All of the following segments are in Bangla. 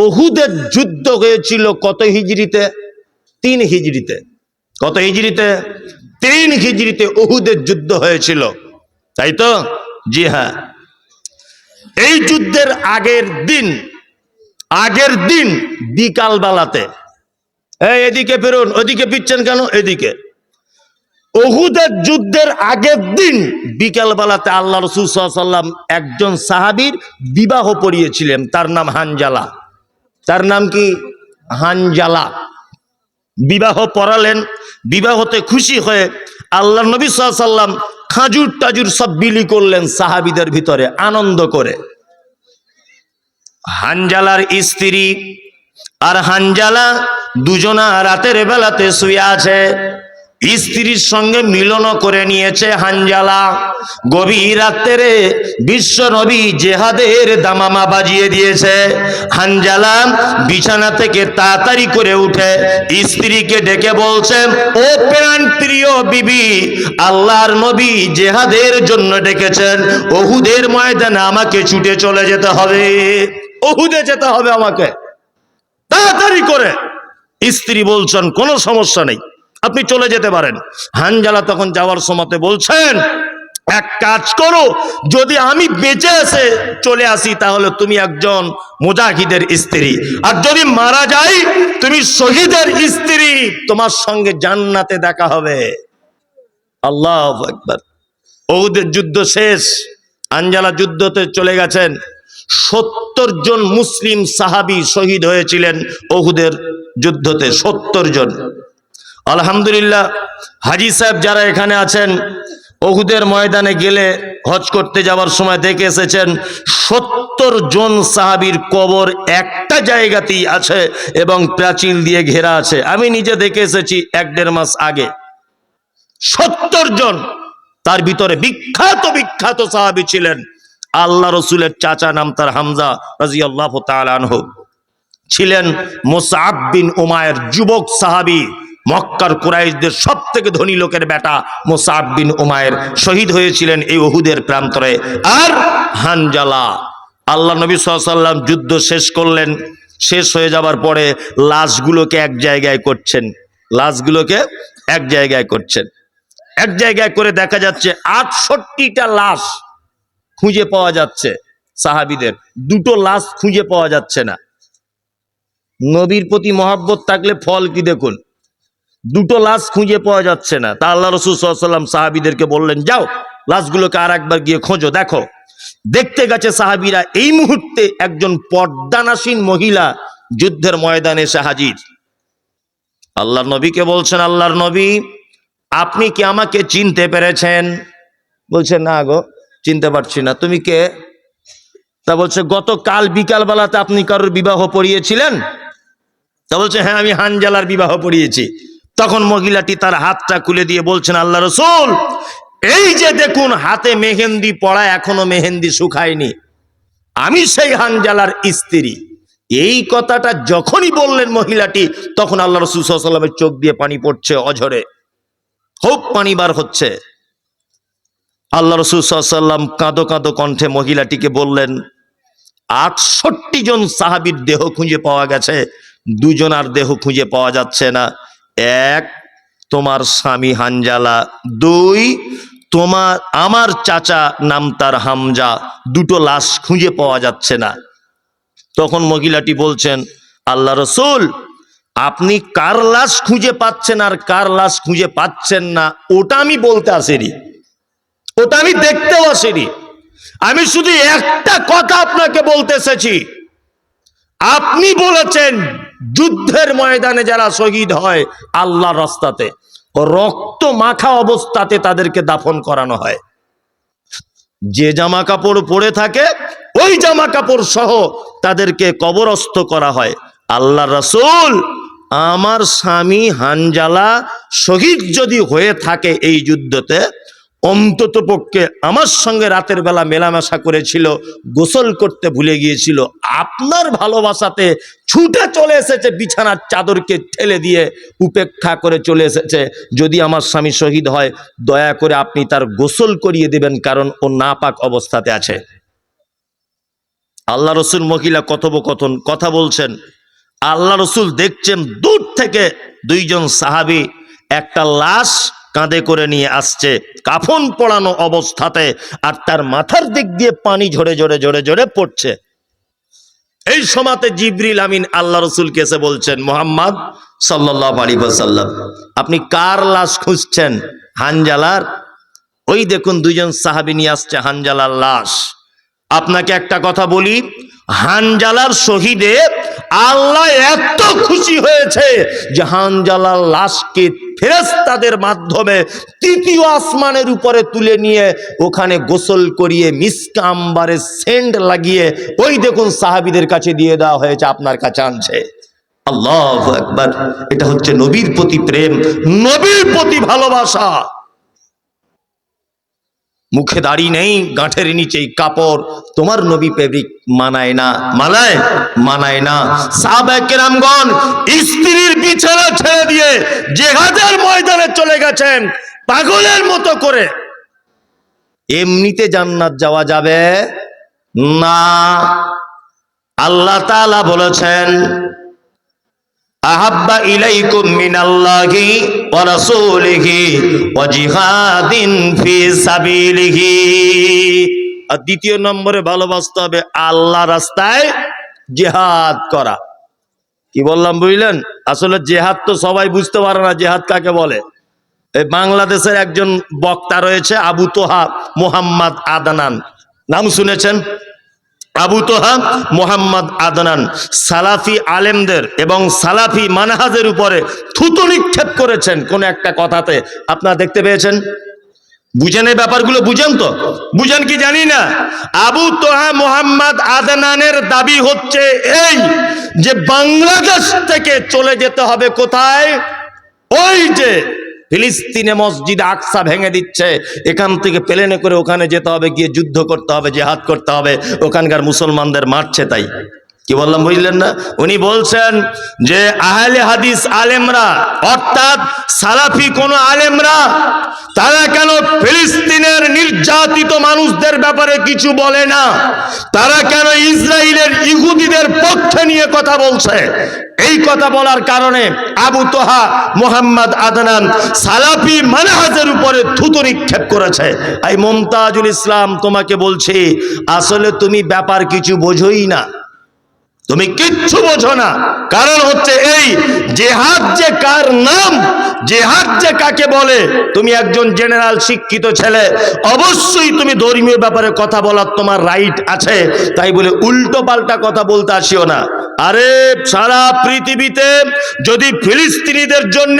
উহুদের যুদ্ধ হয়েছিল কত হিজরিতে? 3 হিজরিতে। কত হিজরিতে? 3 হিজরিতে উহুদের যুদ্ধ হয়েছিল, তাই তো? জি হ্যাঁ। এই যুদ্ধের আগের দিন বিকাল বেলাতে, এদিকে ফেরুন, ওদিকে পিচ্ছেন কেন? এদিকে। উহুদের যুদ্ধের আগের দিন বিকাল বেলাতে আল্লাহ রাসূল সাল্লাল্লাহু আলাইহি ওয়াসাল্লাম একজন সাহাবীর বিবাহ পড়িয়েছিলেন, তার নাম হানজালা। তার নাম কি? হানজালা। বিবাহ পড়ালেন। বিবাহতে খুশি হয়ে আল্লাহ নবী সাল্লাল্লাহু আলাইহি ওয়াসাল্লাম খাজুর টাজুর সব বিলি করলেন সাহাবীদের ভিতরে আনন্দ করে। হানজালার স্ত্রী আর হানজালা দুজনা রাতের বেলাতে শুয়ে আছে। স্ত্রীর সঙ্গে মিলন করে নিয়েছে হানজালা। গভীর রাত্রে বিশ্ব নবী জেহাদের দামামা বাজিয়ে দিয়েছে। হানজালা বিছানা থেকে তাড়াতাড়ি করে উঠে স্ত্রীকে ডেকে বলছে, ও প্রাণ প্রিয় বিবি, আল্লাহর নবী জেহাদের জন্য ডেকেছেন, উহুদের ময়দানে আমাকে ছুটে চলে যেতে হবে, উহুদে যেতে হবে আমাকে, তাড়াতাড়ি করে। স্ত্রী বলছেন কোনো সমস্যা নেই, আপনি চলে যেতে পারেন। হানজালা তখন যাওয়ার সময় বলছেন, এক কাজ করো, যদি আমি বেঁচে এসে চলে আসি তাহলে তুমি একজন মুজাহিদের স্ত্রী, আর যদি মারা যাই তুমি শহীদের স্ত্রী, তোমার সঙ্গে জান্নাতে দেখা হবে। আল্লাহু আকবার। উহুদের যুদ্ধ শেষ, হানজালা যুদ্ধতে চলে গেছেন। 70 জন মুসলিম সাহাবী শহীদ হয়েছিলেন উহুদের যুদ্ধতে, 70 জন। আলহামদুলিল্লাহ, হাজী সাহেব যারা এখানে আছেন, উহুদের ময়দানে গেলে হজ করতে যাওয়ার সময় দেখে এসেছেন 70 জন সাহাবীর কবর একটা জায়গাতেই আছে এবং প্রাচীর দিয়ে ঘেরা আছে। আমি নিজে দেখে এসেছি 1-1.5 মাস আগে। 70 জন। তার ভিতরে বিখ্যাত সাহাবী ছিলেন আল্লাহ রসুলের চাচা, নাম তার হামজা রাদিয়াল্লাহু তাআলা আনহু। ছিলেন মুসআব বিন উমায়ের, যুবক সাহাবী, মক্কার কুরাইশদের সব থেকে ধনী লোকের বেটা মুসআব বিন উমায়ের শহীদ হয়েছিলেন এই উহুদের প্রান্তরে। আর হানজালা, আল্লাহ নবী সাল্লাল্লাহু আলাইহি ওয়াসাল্লাম যুদ্ধ শেষ করলেন। শেষ হয়ে যাবার পরে লাশগুলোকে এক জায়গায় করছেন, লাশগুলোকে এক জায়গায় করছেন। এক জায়গায় করে দেখা যাচ্ছে 68টা লাশ খুঁজে পাওয়া যাচ্ছে সাহাবীদের, 2টো লাশ খুঁজে পাওয়া যাচ্ছে না। নবীর প্রতি মহব্বত থাকলে ফল কি দেখুন, 2টো লাশ খুঁজে পাওয়া যাচ্ছে না। তা আল্লাহ রাসূল সাল্লাল্লাহু আলাইহি ওয়াসাল্লাম সাহাবীদেরকে বললেন, যাও লাশগুলোকে আর একবার গিয়ে খোঁজো, দেখো। দেখতে গেছে সাহাবীরা, এই মুহূর্তে একজন পর্দানাসীন মহিলা যুদ্ধের ময়দানে এসে হাজির। আল্লাহর নবীকে বলছেন, আল্লাহর নবী, আপনি কি আমাকে চিনতে পেরেছেন? বলছে, না গো, চিনতে পারছি না, তুমি কে? তা বলছে, গতকাল বিকাল বেলাতে আপনি কারোর বিবাহ পড়িয়েছিলেন? তা বলছে, হ্যাঁ, আমি হানজালার বিবাহ পড়িয়েছি। তখন মহিলাটি তার হাতটা খুলে দিয়ে বলছেন, আল্লাহ রাসূল, এই যে দেখুন হাতে মেহেন্দি পড়া, এখনো মেহেন্দি শুকায়নি, আমি সেই হানজালার স্ত্রী। এই কথাটা যখনই বললেন মহিলাটি, তখন আল্লাহ রাসূল সাল্লাল্লাহু আলাইহি ওয়াসাল্লামের চোখ দিয়ে পানি পড়ছে অঝরে, খুব পানি বার হচ্ছে। আল্লাহ রাসূল সাল্লাল্লাহু আলাইহি ওয়াসাল্লাম কাঁদো কাঁদো কণ্ঠে মহিলাটিকে বললেন, 68 জন সাহাবীর দেহ খুঁজে পাওয়া গেছে, 2 জনার দেহ খুঁজে পাওয়া যাচ্ছে না। 1, তোমার স্বামী হানজালা, 2, আমার চাচা নাম তার হামজা, 2টো লাশ খুঁজে পাওয়া যাচ্ছে না। তখন মহিলাটি বলছেন, আল্লাহ রাসূল, আপনি কার লাশ খুঁজে পাচ্ছেন আর কার লাশ খুঁজে পাচ্ছেন না ওটা আমি বলতে আসিনি, ওটা আমি দেখতেও আসিনি। আমি শুধু একটা কথা আপনাকে বলতে এসেছি। আপনি বলেছেন যুদ্ধের ময়দানে যারা শহীদ হয় আল্লাহর রাস্তাতে, রক্ত মাখা অবস্থাতে তাদেরকে দাফন করানো হয়। যে জামা কাপড় পরে থাকে ওই জামা কাপড় সহ তাদেরকে কবরস্থ করা হয়। আল্লাহ রাসূল, আমার স্বামী হানজালা শহীদ যদি হয়ে থাকে এই যুদ্ধতে, অন্তত পক্ষে আমার সঙ্গে রাতের বেলা মেলামেশা করেছিল, গোসল করতে ভুলে গিয়েছিল, আপনার ভালোবাসাতে ছুটে চলে এসেছে, বিছানার চাদরকে ঠেলে দিয়ে উপেক্ষা করে চলে এসেছে। যদি আমার স্বামী শহীদ হয় দয়া করে আপনি তার গোসল করিয়ে দেবেন, কারণ ও নাপাক অবস্থাতে আছে। আল্লাহ রসুল মহিলা কথোপকথন কথা বলছেন। আল্লাহ রসুল দেখছেন দূর থেকে দুইজন সাহাবী একটা লাশ কাঁধে করে নিয়ে আসছে, কাফন পরানো অবস্থাতে, আর তার মাথার দিক দিয়ে পানি ঝরে ঝরে ঝরে ঝরে পড়ছে। এই সময়তে জিবরিল আমিন আল্লাহ রসুলকে এসে বলছেন, মুহাম্মদ সাল্লাল্লাহু আলাইহি ওয়াসাল্লাম, আপনি কার লাশ খুঁজছেন? হানজালার। ওই দেখুন দুইজন সাহাবী নিয়ে আসছে হানজালার লাশ। আপনাকে একটা কথা বলি, হানজালার শহীদে আল্লাহ এত খুশি হয়েছে যে হানজালার লাশকে ফেরেশতাদের মাধ্যমে তৃতীয় আসমানের উপরে তুলে নিয়ে ওখানে গোসল করিয়ে মিসক আম্বারের সেন্ট লাগিয়ে ওই দেখুন সাহাবীদের কাছে দিয়ে দেওয়া হয়েছে, আপনার কাছে আনছে। আল্লাহু আকবার। এটা হচ্ছে নবীর প্রতি প্রেম, নবীর প্রতি ভালোবাসা। মুখে দাড়ি নেই, গাঁঠের নিচেই কাপড়, তোমার নবী ফেব্রিক মানায় না, মানায় না। সাহাবায়ে কেরামগণ স্ত্রীর বিছানা ছেড়ে দিয়ে জিহাদের ময়দানে চলে গেছেন পাগলের মতো করে। এমনিতে জান্নাত যাওয়া যাবে না। আল্লাহ তাআলা বলেছেন, আহাব্বা ইলাইকুম মিনাল্লাহি ওয়া রাসূলিহি ওয়া জিহাদিন ফি সাবিলিহি। আর দ্বিতীয় নম্বরে ভালোবাসতে হবে আল্লাহ রাস্তায় জিহাদ করা। কি বললাম বুঝলেন? আসলে জিহাদ তো সবাই বুঝতে পারে না জিহাদ কাকে বলে। এই বাংলাদেশের একজন বক্তা রয়েছে আবু তোহা মোহাম্মদ আদনান, নাম শুনেছেন? আবু তোহা মোহাম্মদ আদনান সালাফি আলেমদের এবং সালাফি মানহাজের উপরে থুতু নিক্ষেপ করেছেন কোন একটা কথাতে, আপনারা দেখতে পেয়েছেন? বুঝেন এই ব্যাপারগুলো? বুঝেন তো? বুঝেন কি জানি না। আবু তোহা মোহাম্মদ আদনানের দাবি হচ্ছে এই যে বাংলাদেশ থেকে চলে যেতে হবে কোথায়? ওই যে ফিলিস্তিনে মসজিদ আকসা ভেঙে দিচ্ছে, এখান থেকে প্লেনে করে ওখানে যেতে হবে, গিয়ে যুদ্ধ করতে হবে, জিহাদ করতে হবে, ওখানকার মুসলমানদের মারছে। তাই কি বললাম বুঝলেন না? উনি বলছেন যে আহলে হাদিস আলেমরা অর্থাৎ সালাফি কোন আলেমরা তারা কেন ফিলিস্তিনের নির্যাতিত মানুষদের ব্যাপারে কিছু বলে না? তারা কেন ইসরায়েলের ইহুদিদের পক্ষে নিয়ে কথা বলছে? এই কথা বলার কারণে আবু তোহা মোহাম্মদ আদনান সালাফি মানহাজের উপরে থুতু নিক্ষেপ করেছে। এই মুমতাজুল ইসলাম তোমাকে বলছি, আসলে তুমি ব্যাপার কিছু বোঝোই না, তুমি কিচ্ছু বোঝো না। কারণ হচ্ছে এই জিহাদ যে কার নাম, জিহাদ যে কাকে বলে, তুমি একজন জেনারেল শিক্ষিত ছেলে, অবশ্যই তুমি ধর্মীয় ব্যাপারে কথা বলার তোমার রাইট আছে। তাই বলে উল্টো পাল্টা কথা বলতে আসিও না। আরে সারা পৃথিবীতে যদি ফিলিস্তিনিদের জন্য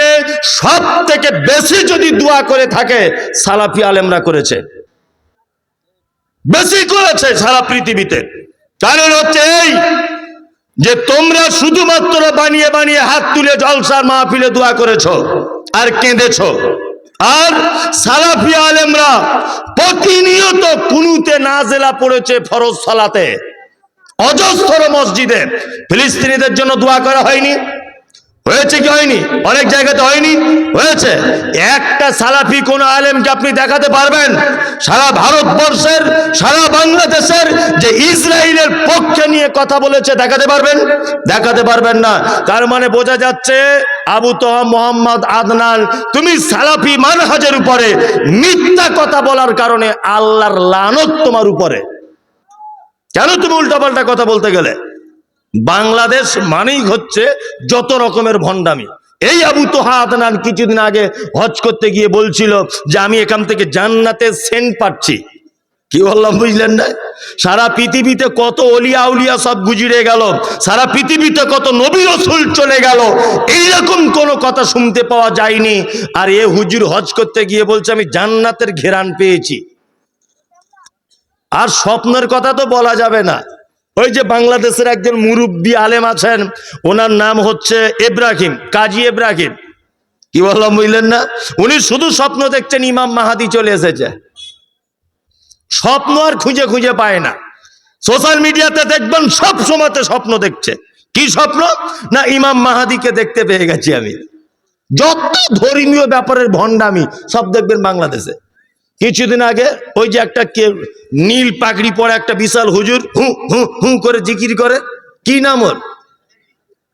সব থেকে বেশি যদি দোয়া করে থাকে সালাফি আলেমরা করেছে, বেশি করেছে সারা পৃথিবীতে। কারণ হচ্ছে এই যে তোমরা শুধুমাত্র বানিয়ে বানিয়ে হাত তুলে জলসার মাহফিলে দোয়া করেছো আর কেঁদেছো, আর সালাফি আলেমরা প্রতিনিয়ত কুনুতে নাজেলা পড়েছে ফরজ সালাতে, অজস্র মসজিদে। ফিলিস্তিনিদের জন্য দোয়া করা হয়নি? হয়েছে কি হয়নি? অনেক জায়গাতে হয়নি, হয়েছে। একটা সালাফি কোন আলেমকে আপনি দেখাতে পারবেন সারা ভারতবর্ষের, সারা বাংলাদেশের যে ইসরায়েলের পক্ষে নিয়ে কথা বলেছে? দেখাতে পারবেন? দেখাতে পারবেন না। তার মানে বোঝা যাচ্ছে আবু তোহা মোহাম্মদ আদনান, তুমি সালাফি মানহাজের উপরে মিথ্যা কথা বলার কারণে আল্লাহর লানত তোমার উপরে। কেন তুমি উল্টাপাল্টা কথা বলতে গেলে? বাংলাদেশ মানেই হচ্ছে যত রকমের ভণ্ডামি। এই আবু তোহা আদনান কিছুদিন আগে হজ করতে গিয়ে বলছিল যে আমি এখান থেকে জান্নাতের সেন্ট পাচ্ছি। কি বললাম বুঝলেন না? সারা পৃথিবীতে কত ওলিয়া আউলিয়া সব গুজরে গেল, সারা পৃথিবীতে কত নবী রাসূল চলে গেল, এইরকম কোনো কথা শুনতে পাওয়া যায়নি। আর এ হুজুর হজ করতে গিয়ে বলছে আমি জান্নাতের ঘেরান পেয়েছি। আর স্বপ্নের কথা তো বলা যাবে না। ওই যে বাংলাদেশের একজন মুরব্বী আলেম আছেন, ওনার নাম হচ্ছে ইব্রাহিম, কাজী ইব্রাহিম। কি বললাম বুঝলেন না? উনি শুধু স্বপ্ন দেখছেন ইমাম মাহাদি চলে এসেছে। স্বপ্ন আর খুঁজে খুঁজে পায় না। সোশ্যাল মিডিয়াতে দেখবেন সব সময়তে স্বপ্ন দেখছে। কি স্বপ্ন? না ইমাম মাহাদিকে দেখতে পেয়ে গেছি আমি। যত ধর্মীয় ব্যাপারের ভণ্ডামি সব দেখবেন বাংলাদেশে। কিছুদিন আগে ওই যে একটা নীল পাগড়ি পরে একটা বিশাল হুজুর হু হু হু করে জিকির করে, কি নাম ওর?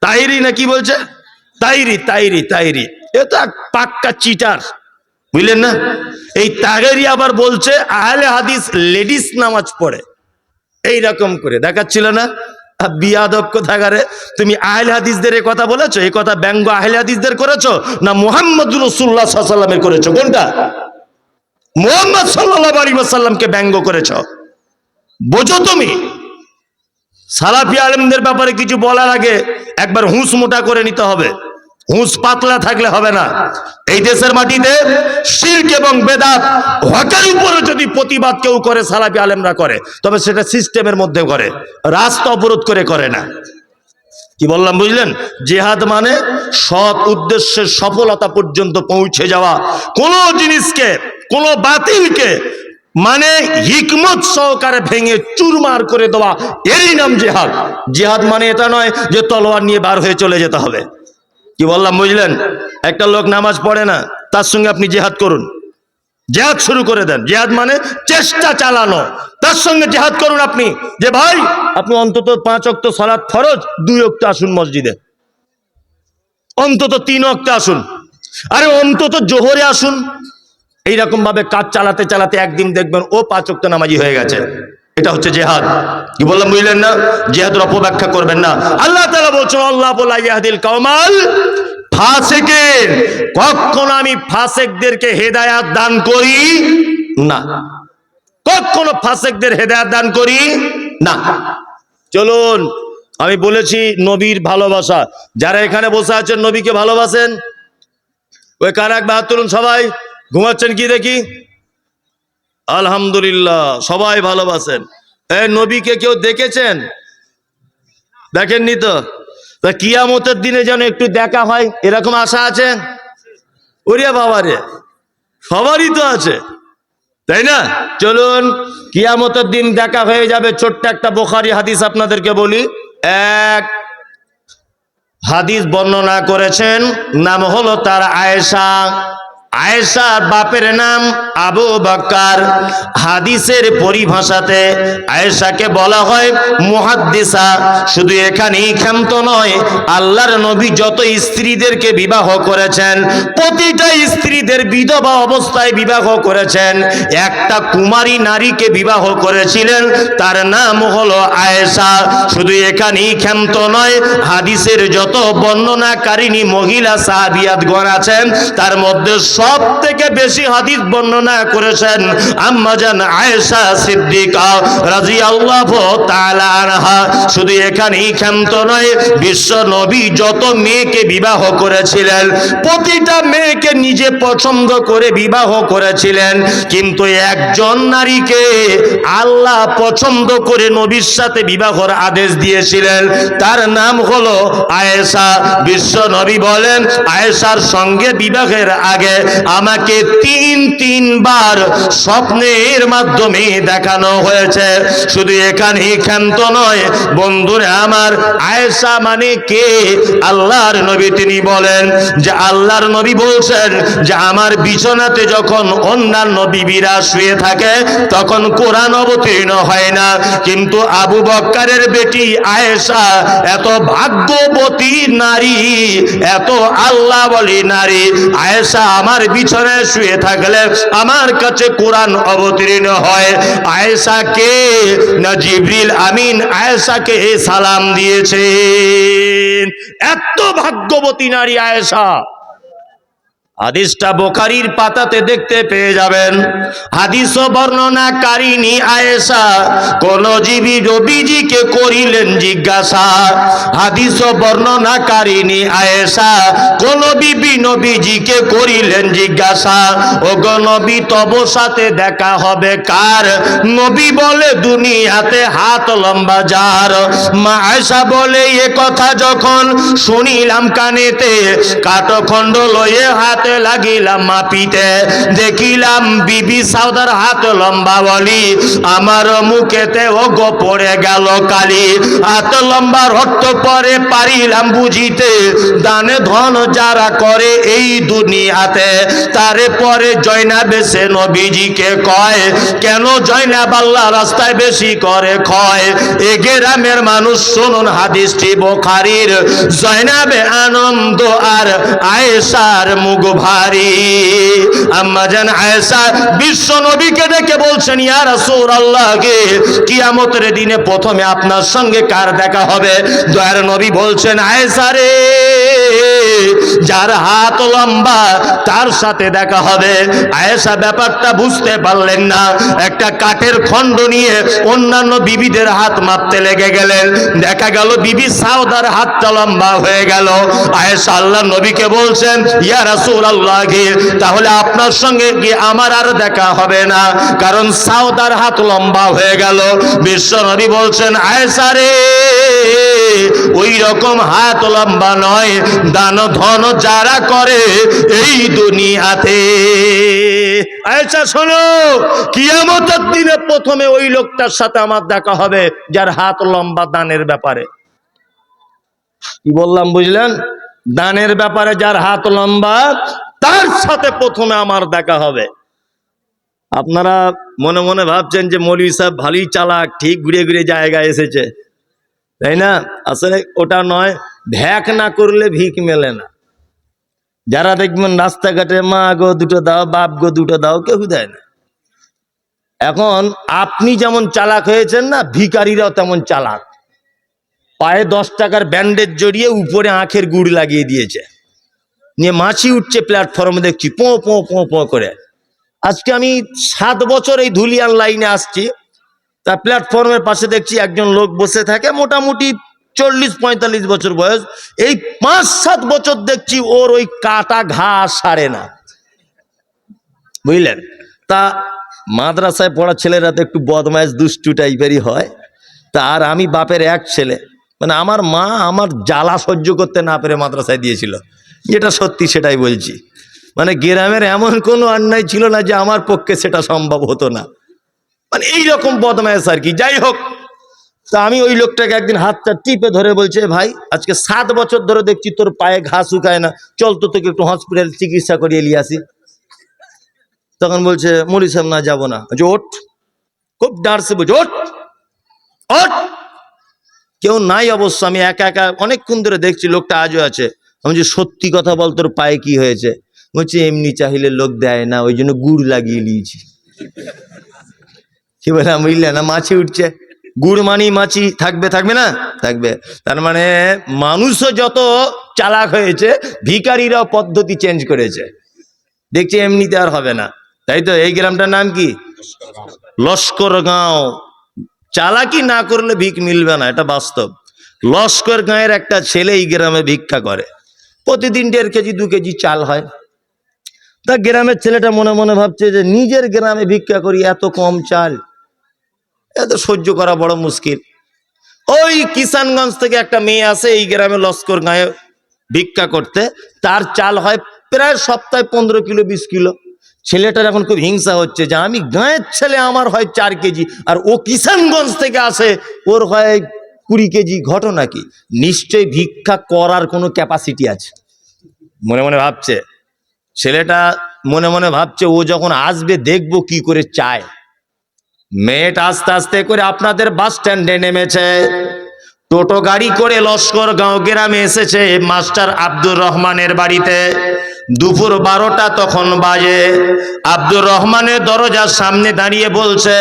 তাইরি না কি বলছে? তাইরি তাইরি তাইরি। এ তো এক পাক্কা চিটার, বুঝলেন না? এই তাগেরি আবার বলছে আহলে হাদিস লেডিস নামাজ পড়ে, এইরকম করে দেখাচ্ছিল না। বিয়াদব কোথাকারে, তুমি আহলে হাদিসদের এই কথা বলেছো? এই কথা ব্যঙ্গ আহলে হাদিসদের করেছো না মুহাম্মদুর রাসূলুল্লাহ সাল্লাল্লাহু আলাইহি ওয়াসাল্লামের করেছো? কোনটা? মুহাম্মদ সাল্লাল্লাহু আলাইহি ওয়াসাল্লামকে ব্যঙ্গ করেছো। বোঝো তুমি, সালাফি আলেমদের ব্যাপারে কিছু বলার আগে একবার হুঁশ মোটা করে নিতে হবে, হুঁশ পাতলা থাকলে হবে না। এই দেশের মাটিতে শিরক এবং বেদাত হকের উপরে যদি প্রতিবাদ কেউ করে, সালাফি আলেমরা করে, তবে সেটা সিস্টেমের মধ্যে করে, রাস্তা অবরোধ করে করে না। কি বললাম বুঝলেন? জিহাদ মানে সৎ উদ্দেশ্যের সফলতা পর্যন্ত পৌঁছে যাওয়া, কোন জিনিসকে, কোন বাতিলকে মানে হিকমত সহকারে ভেঙে চুরমার করে দেওয়া, এরই নাম জিহাদ। জিহাদ মানে এটা নয় যে তলোয়ার নিয়ে বার হয়ে চলে যেতে হবে। কি বললাম বুঝলেন? একটা লোক নামাজ পড়ে না, তার সঙ্গে আপনি জিহাদ করুন, জিহাদ শুরু করে দেন। জিহাদ মানে চেষ্টা চালানো, তার সঙ্গে জিহাদ করুন আপনি, যে ভাই আপনি অন্তত 5 ওয়াক্ত সালাত ফরজ 2 ওয়াক্ত আসুন মসজিদে, অন্তত 3 ওয়াক্ত আসুন, আরে অন্তত জোহরে আসুন। এইরকম ভাবে কাজ চালাতে চালাতে একদিন দেখবেন ও 5 ওয়াক্ত নামাজি হয়ে গেছে। এটা হচ্ছে জিহাদ। কি বললাম বুঝলেন না? জিহাদের অপব্যাখ্যা করবেন না। আল্লাহ তাআলা বলছেন আল্লাহু লা ইয়াহদিল কওমাল ফাসিকিন, কখনো আমি ফাসিকদেরকে হেদায়েত দান করি না, কখনো ফাসিকদের হেদায়েত দান করি না। চলুন, আমি বলেছি নবীর ভালোবাসা, যারা এখানে বসে আছেন নবীকে ভালোবাসেন, ওই কার একবার হাত তুলুন। সবাই ঘুমাচ্ছেন কি দেখি? আলহামদুলিল্লাহ, সবাই ভালোবাসেন। এই নবীকে কেউ দেখেছেন? দেখেননি তো? কিয়ামতের দিনে যেন একটু দেখা হয় এরকম আশা আছে? ওরে বাবারে, সবারই তো আছে, তাই না? চলুন, কিয়ামতের দিন দেখা হয়ে যাবে। ছোট্ট একটা বুখারী হাদিস আপনাদেরকে বলি। এক হাদিস বর্ণনা করেছেন, নাম হলো তার আয়েশা। আয়েশার বাপের নাম আবু বকর। হাদিসের পরিভাষাতে আয়েশাকে বলা হয় মুহাদ্দিসা। শুধু এখানেই ক্ষান্ত নয়, আল্লাহর নবী যত স্ত্রীদেরকে বিবাহ করেছেন, প্রতিটা স্ত্রীদের বিধবা অবস্থায় বিবাহ করেছেন। একটা কুমারী নারীকে বিবাহ করেছিলেন, তার নাম হলো আয়েশা। শুধু এখানেই ক্ষান্ত নয়, হাদিসের যত বর্ণনাকারিনী মহিলা সাহাবিয়াতগণ আছেন, তার মধ্যে সব থেকে বেশি হাদিস বর্ণনা করেছেন আম্মাজান আয়েশা সিদ্দিকা রাদিয়াল্লাহু তাআলা আনহা। শুধু এখানেই ক্ষান্ত নয়, বিশ্ব নবী যত মেয়েকে বিবাহ করেছিলেন, প্রতিটা মেয়েকে নিজে পছন্দ করে বিবাহ করেছিলেন, কিন্তু একজন নারীকে আল্লাহ পছন্দ করে নবীর সাথে বিবাহর আদেশ দিয়েছিলেন, তার নাম হলো আয়েশা। বিশ্ব নবী বলেন, আয়েশার সঙ্গে বিবাহের আগে আমাকে 3বার স্বপ্নের মাধ্যমে দেখানো হয়েছে। শুধু এখানেই ক্ষান্ত নয় বন্ধুরা আমার, আয়েশা মানে কে? আল্লাহর নবী। তিনি বলেন যে আল্লাহর নবী বলছেন যে আমার বিছানাতে যখন অন্যান্য বিবিরা শুয়ে থাকে তখন কোরআন অবতীর্ণ হয় না, কিন্তু আবু বকরের বেটি আয়েশা এত ভাগ্যবতী নারী, এত আল্লাহ বলি নারী, আয়েশা আমার বিছানায় শুয়ে থাকলে আমার কাছে কোরআন অবতীর্ণ হয়। আয়েশাকে না জিবরিল আমিন আয়েশাকে সালাম দিয়েছেন। এত ভাগ্যবতী নারী আয়েশা। হাদিসটা বুখারীর পাতাতে দেখতে পেয়ে যাবেন। হাদিস বর্ণনাকারিনী আয়েশা কোন জীবী নবীজিকে করিলেন জিজ্ঞাসা। হাদিস বর্ণনাকারিনী আয়েশা কোন বিবি নবীজিকে করিলেন জিজ্ঞাসা, ও গো নবী তব সাথে দেখা হবে কার? নবী বলে দুনিয়াতে হাত লম্বা যার। মা আয়েশা বলে এ কথা যখন শুনিলাম কানেতে, কাঠখণ্ড লয়ে হাতে করে লাগিলাম মাপিতে, দেখিলাম বিবি সাউদার হাত লম্বা বলি, আমার মুখেতে ও গো পড়ে গেল কালি। হাত লম্বার অর্থ পরে পারিলাম বুঝিতে, দানে ধন যারা করে এই দুনিয়াতে। তারে পরে জয়নাব এসে নবীজিকে কয়, কেন জয়নাব আল্লাহ রাস্তায় বেশি করে ক্ষয়? এ গ্রামের মানুষ শুনুন হাদিসটি বুখারীর। জয়নাবে আনন্দ আর আয়েশার মুখ ভারী। আম্মা জান আয়েশা বিশ্ব নবীকে ডেকে বলছেন, ইয়া রাসূলুল্লাহ, কিয়ামতের দিনে প্রথমে আপনার সঙ্গে কার দেখা হবে? দয়ার নবী বলছেন, আয়েশা রে, যার হাত লম্বা তার সাথে দেখা হবে। আয়েশা ব্যাপারটা বুঝতে পারলেন না, একটা কাঠের খণ্ড নিয়ে অন্যান্য বিবিদের হাত মাপতে লেগে গেলেন। দেখা গেল বিবি সাউদার হাতটা লম্বা হয়ে গেল। আয়েশা আল্লাহ নবীকে বলছেন, ইয়া রাসূলুল্লাহ, তাহলে আপনার সঙ্গে কি আমার আর দেখা হবে না, কারণ সাউদার হাত লম্বা হয়ে গেল। বিশ্ব নবী বলছেন, আয়েশা রে, ওই রকম হাত লম্বা নয়, দান ধন যারা করে এই দুনিয়াতে। আয়েশা শোনো, কিয়ামতের দিনে প্রথমে ওই লোকটার সাথে আমার দেখা হবে যার হাত লম্বা দানের ব্যাপারে। কি বললাম বুঝলেন? দানের ব্যাপারে যার হাত লম্বা তার সাথে প্রথমে আমার দেখা হবে। আপনারা মনে মনে ভাবছেন যে মৌলভী সাহেব ভালোই চালাক, ঠিক ঘুরে ঘুরে জায়গায় এসেছে, তাই না? আসলে ওটা নয়, ভ্যাক না করলে ভিক মেলে না। যারা দেখবেন রাস্তাঘাটে মা গো দুটো দাও, বাপ গো দুটো দাও, কেউ দেয় না। এখন আপনি যেমন চালাক হয়েছেন না, ভিখারিরাও তেমন চালাক। পায়ে 10 টাকার ব্যান্ডেজ জড়িয়ে উপরে আখের গুড় লাগিয়ে দিয়েছে, নিয়ে মাছি উঠছে প্ল্যাটফর্মে, দেখছি পো পো পো পো করে। আজকে আমি 7 বছর এই ধুলিয়ান লাইনে আসছি, তা প্ল্যাটফর্মের পাশে দেখছি একজন লোক বসে থাকে, মোটামুটি 40-45 বছর বয়স। এই 5-7 বছর দেখছি ওর ওই কাটা ঘাস সারে না, বুঝলেন? তা মাদ্রাসায় পড়া ছেলেরা তো একটু বদমাইশ দুষ্টু টাইপেরই হয়। তা আর আমি বাপের এক ছেলে, মানে আমার মা আমার জ্বালা সহ্য করতে না পেরে মাদ্রাসায় দিয়েছিল, যেটা সত্যি সেটাই বলছি। মানে গ্রামের এমন কোনো অন্যায় ছিল না যে আমার পক্ষে সেটা সম্ভব হতো না, মানে এইরকম বদমাইশ আর কি। যাই হোক, তা আমি ওই লোকটাকে একদিন হাতটা টিপে ধরে বলছে, ভাই আজকে 7 বছর ধরে দেখছি তোর পায়ে ঘাস শুকায় না, চল তো তোকে একটু হসপিটাল চিকিৎসা করিয়ে নিয়ে আসি। তখন বলছে, মৌলভী সাহেব না, যাবো না। ওঠ, খুব ডারসে বলছে, ওঠ ওঠ। কেউ নাই অবশ্য, আমি একা একা অনেকক্ষণ ধরে দেখছি, লোকটা আজও আছে। আমি যে সত্যি কথা বল, তোর পায়ে কি হয়েছে? বলছে, এমনি চাইলে লোক দেয় না, ওই জন্য গুড় লাগিয়ে নিয়েছি। কি বললাম বুঝলে না? মাছি উঠছে, গুড় মানি মাছি থাকবে, থাকবে না? থাকবে। তার মানে মানুষও যত চালাক হয়েছে, ভিখারিরাও পদ্ধতি চেঞ্জ করেছে। দেখছি এমনিতে আর হবে না, তাই তো? এই গ্রামটার নাম কি? লস্কর গাঁও। চালাকি না করলে ভিক মিলবে না, এটা বাস্তব। লস্কর গাঁয়ের একটা ছেলে এই গ্রামে ভিক্ষা করে, প্রতিদিন 1.5 কেজি 2 কেজি চাল হয়। তা গ্রামের ছেলেটা মনে মনে ভাবছে যে নিজের গ্রামে ভিক্ষা করি, এত কম চাল, এত সহ্য করা বড় মুশকিল। ওই কিষানগঞ্জ থেকে একটা মেয়ে আসে এই গ্রামে লস্কর গাঁয়ে ভিক্ষা করতে, তার চাল হয় প্রায় সপ্তাহে 15 কিলো 20 কিলো। ছেলেটার এখন খুব হিংসা হচ্ছে যে আমি গাঁয়ের ছেলে, আমার হয় 4 কেজি, আর ও কিষানগঞ্জ থেকে আসে, ওর হয় 20 কেজি। ঘটনা কি? নিশ্চয়ই ভিক্ষা করার কোনো ক্যাপাসিটি আছে, মনে মনে ভাবছে ছেলেটা। মনে মনে ভাবছে ও যখন আসবে দেখবো কি করে চায়। মেয়েটা আস্তে আস্তে করে আপনাদের বাস স্ট্যান্ডে নেমেছে, টোটো গাড়ি করে লস্কর গাঁও গ্রামে এসেছে মাস্টার আব্দুর রহমানের বাড়িতে। দুপুর 12টা তখন বাজে। আব্দুর রহমানের দরজার সামনে দাঁড়িয়ে বলছে,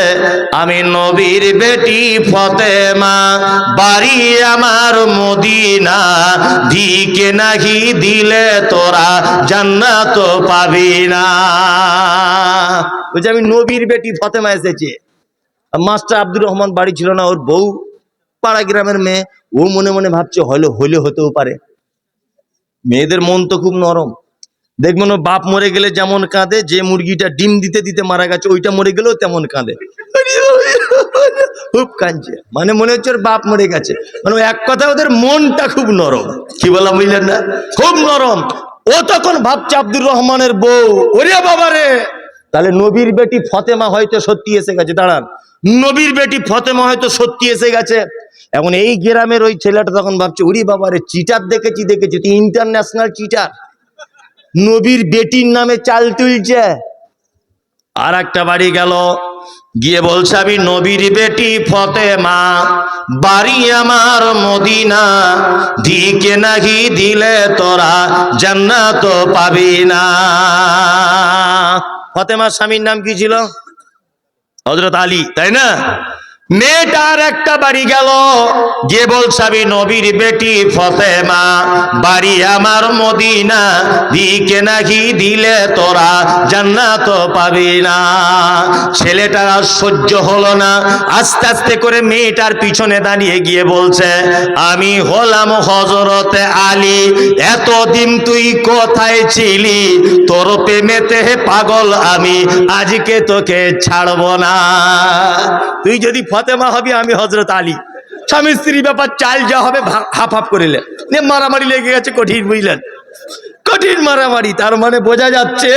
আমি নবীর বেটি ফতেমা, বাড়ি আমার মদিনা, দিকে নাহি দিলে তোরা জান্নাত পাবি না। বলছে আমি নবীর বেটি ফতেমা এসেছি। মাস্টার আব্দুর রহমান বাড়ি ছিল না, ওর বউ পাড়া গ্রামের মেয়ে। ও মনে মনে ভাবছে হলে হতেও পারে। মেয়েদের মন তো খুব নরম, দেখবেন ও বাপ মরে গেলে যেমন কাঁদে, যে মুরগিটা ডিম দিতে দিতে মারা গেছে ওইটা মরে গেলেও তেমন কাঁদে, খুব কাঁদছে। মানে মনে হচ্ছে ওর বাপ মরে গেছে। মানে এক কথা ওদের মনটা খুব নরম। কি বললাম বুঝলেন না? খুব নরম। ও তখন ভাবছে আব্দুর রহমানের বউ, ওরে বাবা রে, তাহলে নবীর বেটি ফতেমা হয়তো সত্যি এসে গেছে। দাঁড়ান, নবীর বেটি ফতেমা হয়তো সত্যি এসে গেছে। এখন এই গ্রামের ওই ছেলেটা তখন ভাবছে, ওরে বাবা রে, চিটার দেখেছি তুই ইন্টারন্যাশনাল চিটার, নবীর বেটির নামে চাল তুলছে। আর একটা বাড়ি গেল, গিয়ে বলছে আমি নবীর বেটি ফতেমা, বাড়ি আমার মদিনা, দিকে নাহি দিলে তোরা জান্নাত পাবি না। ফতেমার স্বামীর নাম কি ছিল? হযরত আলী, তাই না? মেয়েটার একটা বাড়ি গেল, গিয়ে বলছে আমি নবীর বেটি ফতেমা, বাড়ি আমার মদিনা, দিকে নাহি দিলে তোরা জান্নাত পাবি না। ছেলেটার আর সহ্য হলো না, আস্তে আস্তে করে মেয়েটার পিছনে দাঁড়িয়ে গিয়ে বলছে, আমি হলাম হযরত আলী, এতদিন তুই কোথায় ছিলি? তোর প্রেমেতে পাগল আমি, আজকে তোকে ছাড়বো না। তুই যদি ফতেমা হবি, আমি হযরত আলী। স্বামী স্ত্রী ব্যাপার, চাল যা হবে হাফ হাফ করিলে, মারামারি লেগে গেছে কঠিন, বুঝলেন? কঠিন মারামারি। তার মানে বোঝা যাচ্ছে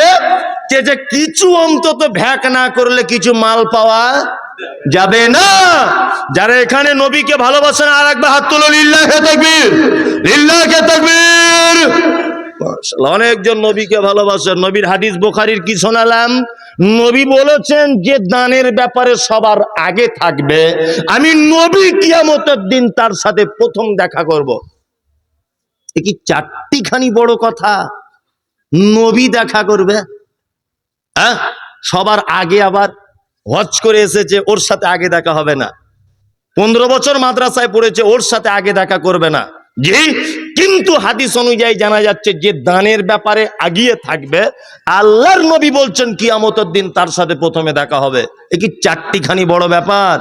যে কিছু অন্তত ভ্যাক না করলে কিছু মাল পাওয়া যাবে না। যারা এখানে নবীকে ভালোবাসেন, আর একবার হাত তুলো, লিল্লাহে তাকবীর, লিল্লাহে তাকবীর। অনেকজন নবীকে ভালোবাসেন। নবীর হাদিস বুখারীর কি শোনালাম? নবী বলেছেন যে দানের ব্যাপারে সবার আগে থাকবে আমি নবী, কিয়ামতের দিন তার সাথে প্রথম দেখা করব। এ কি চারটিখানি বড় কথা? নবী দেখা করবে, হ্যাঁ? সবার আগে আবার হজ করে এসেছে, ওর সাথে আগে দেখা হবে না। 15 বছর মাদ্রাসায় পড়েছে, ওর সাথে আগে দেখা করবে না। জি, কিন্তু হাদিস অনুযায়ী জানা যাচ্ছে যে দানের ব্যাপারে আগিয়ে থাকবে, আল্লাহর নবী বলছেন কিয়ামতের দিন তার সাথে প্রথমে দেখা হবে। এ কি চারটিখানি বড় ব্যাপার?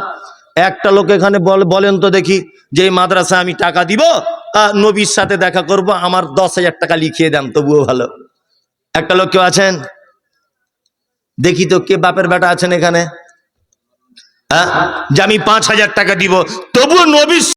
একটা লোক এখানে বলেন তো দেখি, যে এই মাদ্রাসায় আমি টাকা দিব, নবীর সাথে দেখা করব, আমার 10,000 টাকা লিখিয়ে দেন, তবুও ভালো। একটা লোক কেউ আছেন? দেখি তো কে বাপের বেটা আছেন এখানে, যে আমি 5,000 টাকা দিব, তবুও নবীর